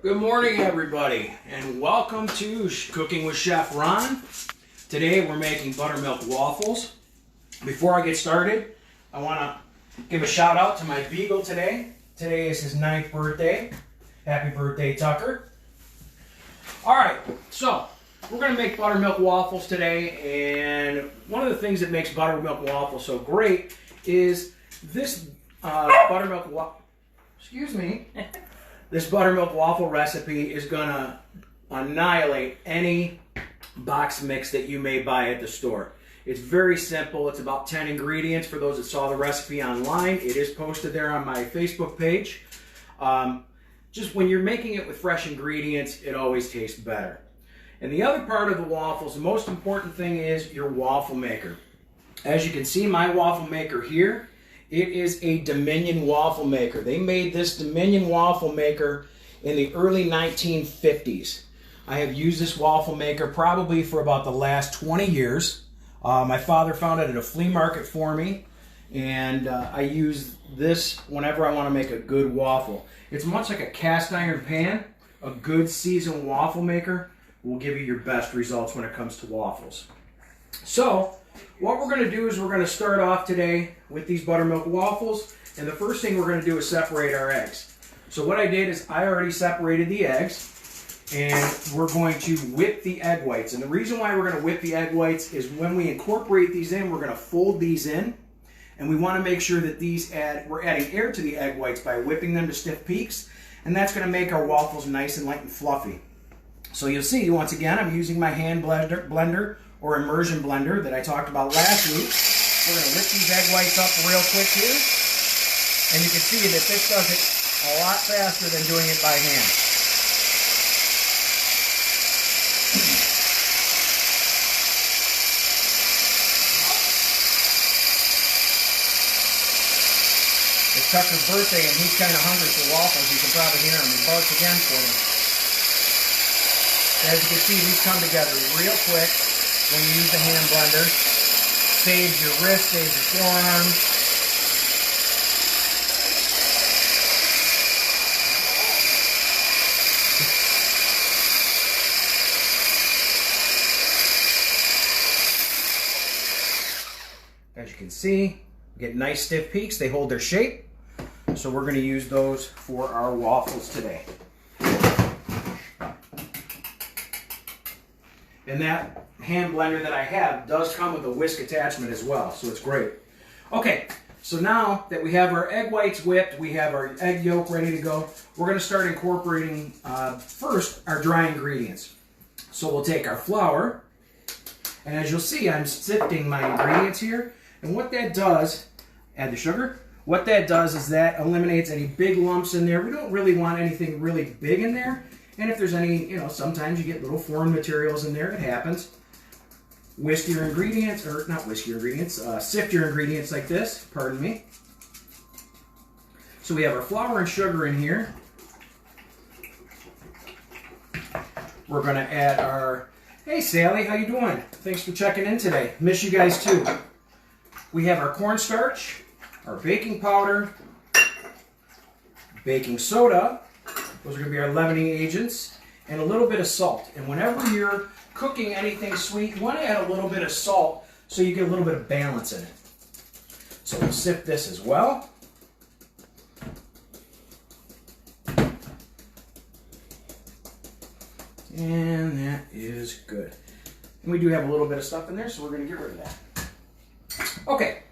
Good morning, everybody, and welcome to Cooking with Chef Ron. Today we're making buttermilk waffles. Before I get started, I want to give a shout out to my beagle today. Today is his 9th birthday. Happy birthday, Tucker. Alright, so we're going to make buttermilk waffles today, and one of the things that makes buttermilk waffles so great is this buttermilk This buttermilk waffle recipe is going to annihilate any box mix that you may buy at the store. It's very simple. It's about 10 ingredients for those that saw the recipe online. It is posted there on my Facebook page. Just when you're making it with fresh ingredients, it always tastes better. And the other part of the waffles, the most important thing is your waffle maker. As you can see, my waffle maker here, it is a Dominion waffle maker. They made this Dominion waffle maker in the early 1950s. I have used this waffle maker probably for about the last 20 years. My father found it at a flea market for me, and I use this whenever I want to make a good waffle. It's much like a cast iron pan. A good seasoned waffle maker will give you your best results when it comes to waffles. So, what we're going to do is we're going to start off today with these buttermilk waffles, and the first thing we're going to do is separate our eggs. So what I did is I already separated the eggs, and we're going to whip the egg whites. And the reason why we're going to whip the egg whites is when we incorporate these in, we're going to fold these in, and we want to make sure that we're adding air to the egg whites by whipping them to stiff peaks, and that's going to make our waffles nice and light and fluffy. So you'll see, once again, I'm using my hand blender or immersion blender that I talked about last week. We're going to whip these egg whites up real quick here. And you can see that this does it a lot faster than doing it by hand. It's Tucker's birthday and he's kind of hungry for waffles. You can probably hear him. He barks again for me. As you can see, these come together real quick when you use the hand blender. Saves your wrist, saves your forearm. As you can see, get nice stiff peaks. They hold their shape. So we're going to use those for our waffles today. And that hand blender that I have does come with a whisk attachment as well, so it's great. Okay, so now that we have our egg whites whipped, we have our egg yolk ready to go, we're going to start incorporating first our dry ingredients. So we'll take our flour, and as you'll see, I'm sifting my ingredients here, and what that does, add the sugar, what that does is that eliminates any big lumps in there. We don't really want anything really big in there. And if there's any, sometimes you get little foreign materials in there, it happens. Whisk your ingredients, or not whisk your ingredients, sift your ingredients like this, pardon me. So we have our flour and sugar in here. We're going to add our, hey Sally, how you doing? Thanks for checking in today. Miss you guys too. We have our cornstarch, our baking powder, baking soda. Those are going to be our leavening agents, and a little bit of salt. And whenever you're cooking anything sweet, you want to add a little bit of salt so you get a little bit of balance in it. So we'll sift this as well. And that is good. And we do have a little bit of stuff in there, so we're going to get rid of that. Okay,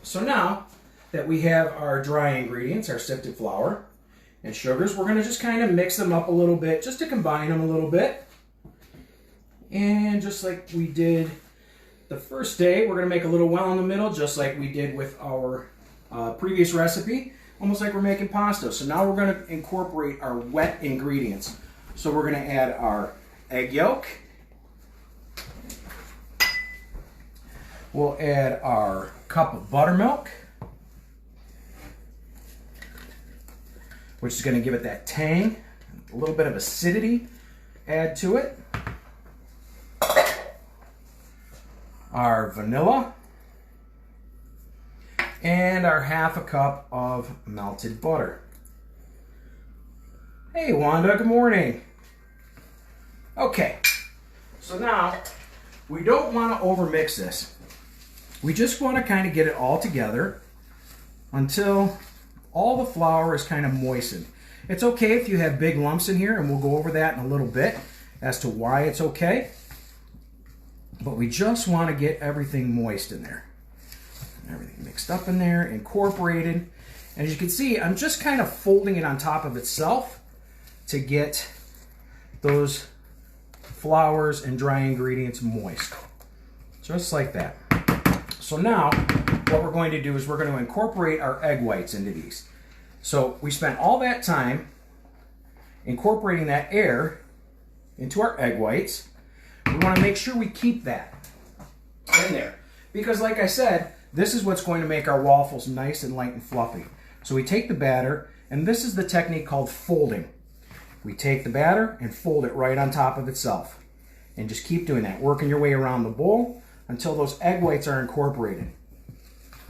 so now that we have our dry ingredients, our sifted flour, and sugars, we're going to just kind of mix them up a little bit, just to combine them a little bit. And just like we did the first day, we're going to make a little well in the middle, just like we did with our previous recipe, almost like we're making pasta. So now we're going to incorporate our wet ingredients. So we're going to add our egg yolk. We'll add our cup of buttermilk, which is going to give it that tang, a little bit of acidity add to it. Our vanilla, and our 1/2 cup of melted butter. Hey, Wanda, good morning. Okay, so now we don't want to overmix this. We just want to kind of get it all together until all the flour is kind of moistened. It's okay if you have big lumps in here, and we'll go over that in a little bit as to why it's okay. But we just want to get everything moist in there. Everything mixed up in there, incorporated. And as you can see, I'm just kind of folding it on top of itself to get those flours and dry ingredients moist. Just like that. So now, what we're going to do is we're going to incorporate our egg whites into these. So we spent all that time incorporating that air into our egg whites. We want to make sure we keep that in there. Because like I said, this is what's going to make our waffles nice and light and fluffy. So we take the batter, and this is the technique called folding. We take the batter and fold it right on top of itself. And just keep doing that, working your way around the bowl until those egg whites are incorporated.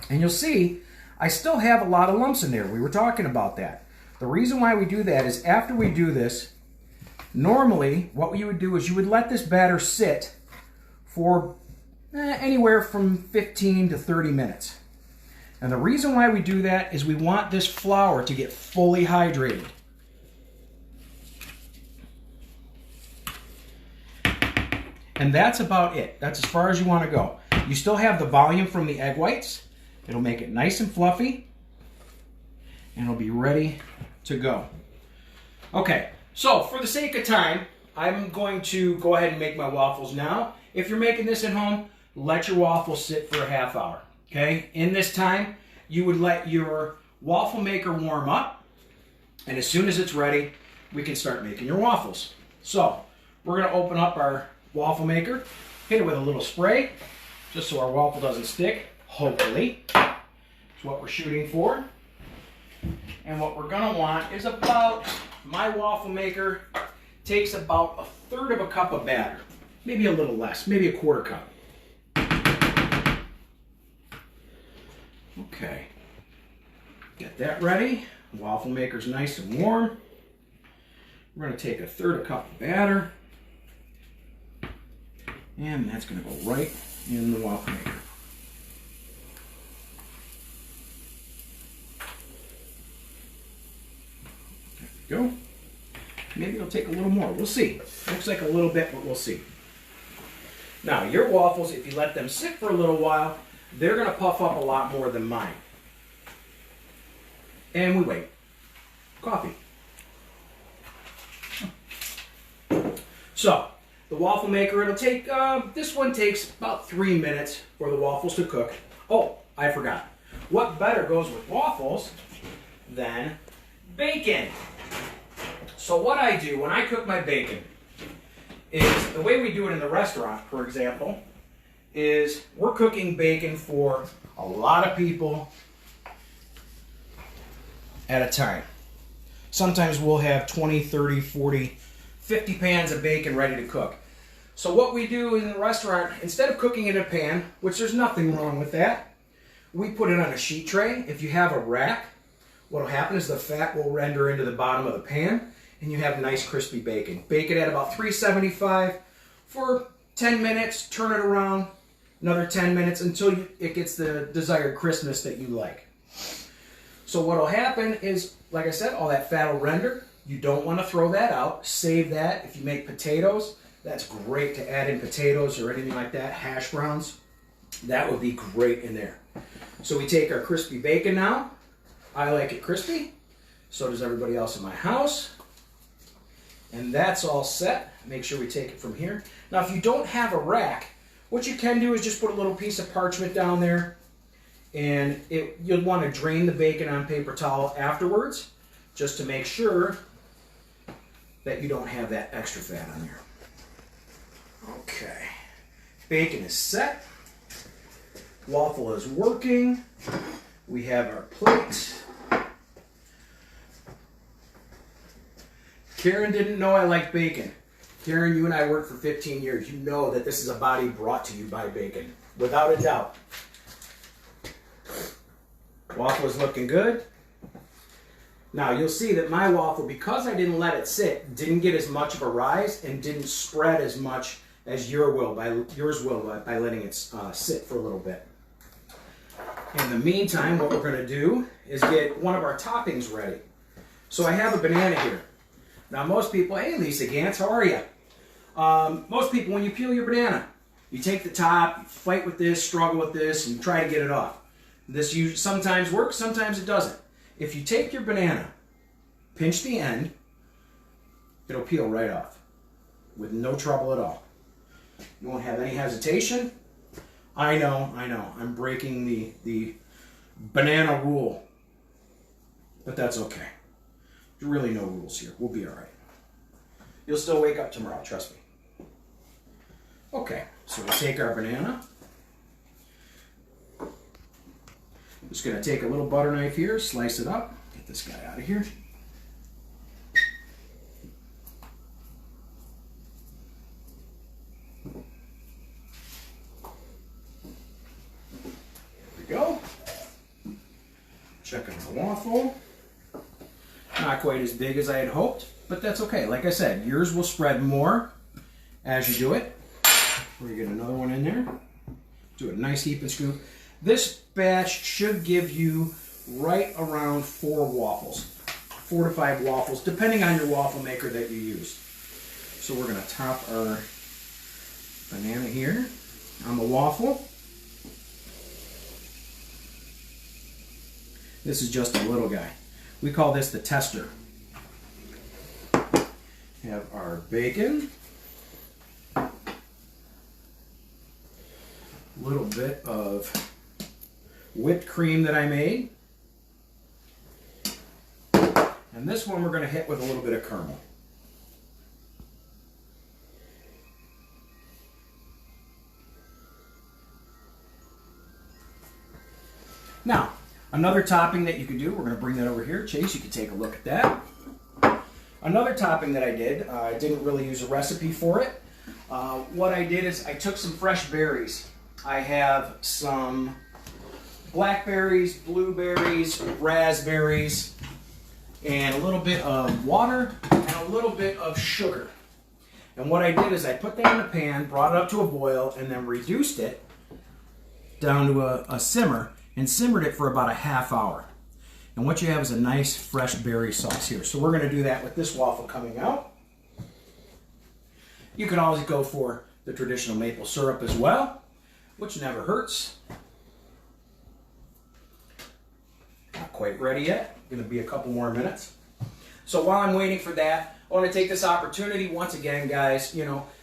And you'll see, I still have a lot of lumps in there. We were talking about that. The reason why we do that is after we do this, normally what you would do is you would let this batter sit for anywhere from 15 to 30 minutes. And the reason why we do that is we want this flour to get fully hydrated. And that's about it. That's as far as you want to go. You still have the volume from the egg whites. It'll make it nice and fluffy, and it'll be ready to go. Okay, so for the sake of time, I'm going to go ahead and make my waffles now. If you're making this at home, let your waffles sit for a half hour. Okay, in this time, you would let your waffle maker warm up, and as soon as it's ready, we can start making your waffles. So we're going to open up our waffle maker, hit it with a little spray, just so our waffle doesn't stick, hopefully. That's what we're shooting for. And what we're going to want is about, my waffle maker takes about 1/3 of a cup of batter, maybe a little less, maybe a 1/4 cup. Okay, get that ready. The waffle maker's nice and warm. We're going to take 1/3 cup of batter, and that's going to go right in the waffle maker. There we go. Maybe it'll take a little more. We'll see. Looks like a little bit, but we'll see. Now, your waffles, if you let them sit for a little while, they're going to puff up a lot more than mine. And we wait. Coffee. So, the waffle maker, it'll take, this one takes about 3 minutes for the waffles to cook. Oh, I forgot. What better goes with waffles than bacon? So what I do when I cook my bacon is, the way we do it in the restaurant, for example, is we're cooking bacon for a lot of people at a time. Sometimes we'll have 20, 30, 40, 50 pans of bacon ready to cook. So what we do in the restaurant, instead of cooking it in a pan, which there's nothing wrong with that, we put it on a sheet tray. If you have a rack, what will happen is the fat will render into the bottom of the pan, and you have nice crispy bacon. Bake it at about 375 for 10 minutes, turn it around, another 10 minutes until it gets the desired crispness that you like. So what will happen is, like I said, all that fat will render. You don't want to throw that out. Save that. If you make potatoes, that's great to add in potatoes or anything like that, hash browns. That would be great in there. So we take our crispy bacon now. I like it crispy. So does everybody else in my house. And that's all set. Make sure we take it from here. Now, if you don't have a rack, what you can do is just put a little piece of parchment down there, and you'll want to drain the bacon on paper towel afterwards, just to make sure that you don't have that extra fat on there. Okay, bacon is set. Waffle is working. We have our plate. Karen didn't know I liked bacon. Karen, you and I worked for 15 years. You know that this is a body brought to you by bacon, without a doubt. Waffle is looking good. Now you'll see that my waffle, because I didn't let it sit, didn't get as much of a rise and didn't spread as much as yours will by letting it sit for a little bit. In the meantime, what we're going to do is get one of our toppings ready. So I have a banana here. Now most people, hey Lisa Gantz, how are you? Most people, when you peel your banana, you take the top, you fight with this, struggle with this, and try to get it off. This sometimes works, sometimes it doesn't. If you take your banana, pinch the end, it'll peel right off with no trouble at all. You won't have any hesitation. I know, I'm breaking the banana rule, but that's okay. There's really no rules here. We'll be all right. You'll still wake up tomorrow, trust me. Okay, so we'll take our banana. Just going to take a little butter knife here, slice it up, get this guy out of here. There we go. Check out the waffle. Not quite as big as I had hoped, but that's okay. Like I said, yours will spread more as you do it. We're going to get another one in there. Do a nice heap and scoop. This batch should give you right around 4 waffles, 4 to 5 waffles, depending on your waffle maker that you use. So we're going to top our banana here on the waffle. This is just a little guy. We call this the tester. We have our bacon. A little bit of whipped cream that I made. And this one we're going to hit with a little bit of caramel. Now, another topping that you can do, we're going to bring that over here. Chase, you can take a look at that. Another topping that I did, I didn't really use a recipe for it. What I did is I took some fresh berries. I have some blackberries, blueberries, raspberries, and a little bit of water and a little bit of sugar. And what I did is I put that in a pan, brought it up to a boil, and then reduced it down to a simmer and simmered it for about a half hour. And what you have is a nice fresh berry sauce here. So we're going to do that with this waffle coming out. You can always go for the traditional maple syrup as well, which never hurts. Not quite ready yet. Going to be a couple more minutes. So while I'm waiting for that, I want to take this opportunity once again, guys,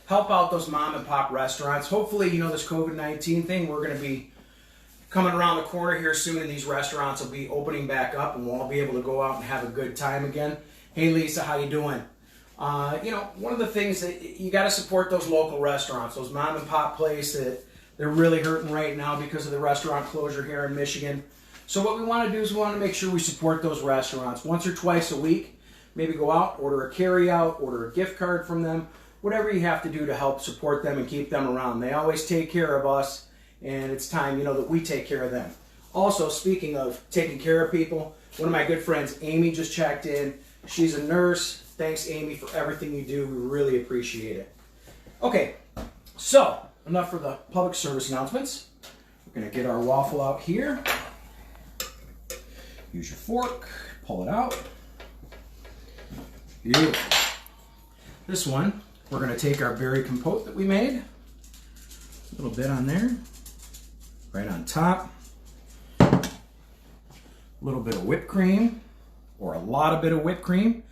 help out those mom and pop restaurants. Hopefully, this COVID-19 thing, we're going to be coming around the corner here soon, and these restaurants will be opening back up, and we'll all be able to go out and have a good time again. Hey, Lisa, how you doing? One of the things that you got to support those local restaurants, those mom and pop places that they're really hurting right now because of the restaurant closure here in Michigan. So what we want to do is we want to make sure we support those restaurants once or twice a week. Maybe go out, order a carry-out, order a gift card from them, whatever you have to do to help support them and keep them around. They always take care of us, and it's time, that we take care of them. Also, speaking of taking care of people, one of my good friends, Amy, just checked in. She's a nurse. Thanks, Amy, for everything you do. We really appreciate it. Okay, so enough for the public service announcements. We're going to get our waffle out here. Use your fork, pull it out. Beautiful. This one, we're going to take our berry compote that we made. A little bit on there. Right on top. A little bit of whipped cream, or a lot of bit of whipped cream.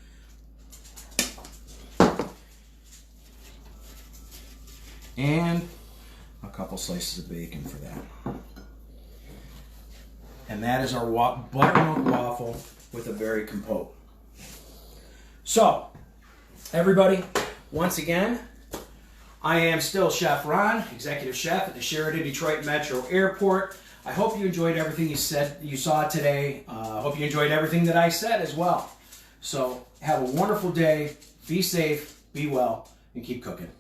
And a couple slices of bacon for that. And that is our buttermilk waffle with a berry compote. So, everybody, once again, I am still Chef Ron, Executive Chef at the Sheridan Detroit Metro Airport. I hope you enjoyed everything you saw today. I hope you enjoyed everything that I said as well. So, have a wonderful day. Be safe, be well, and keep cooking.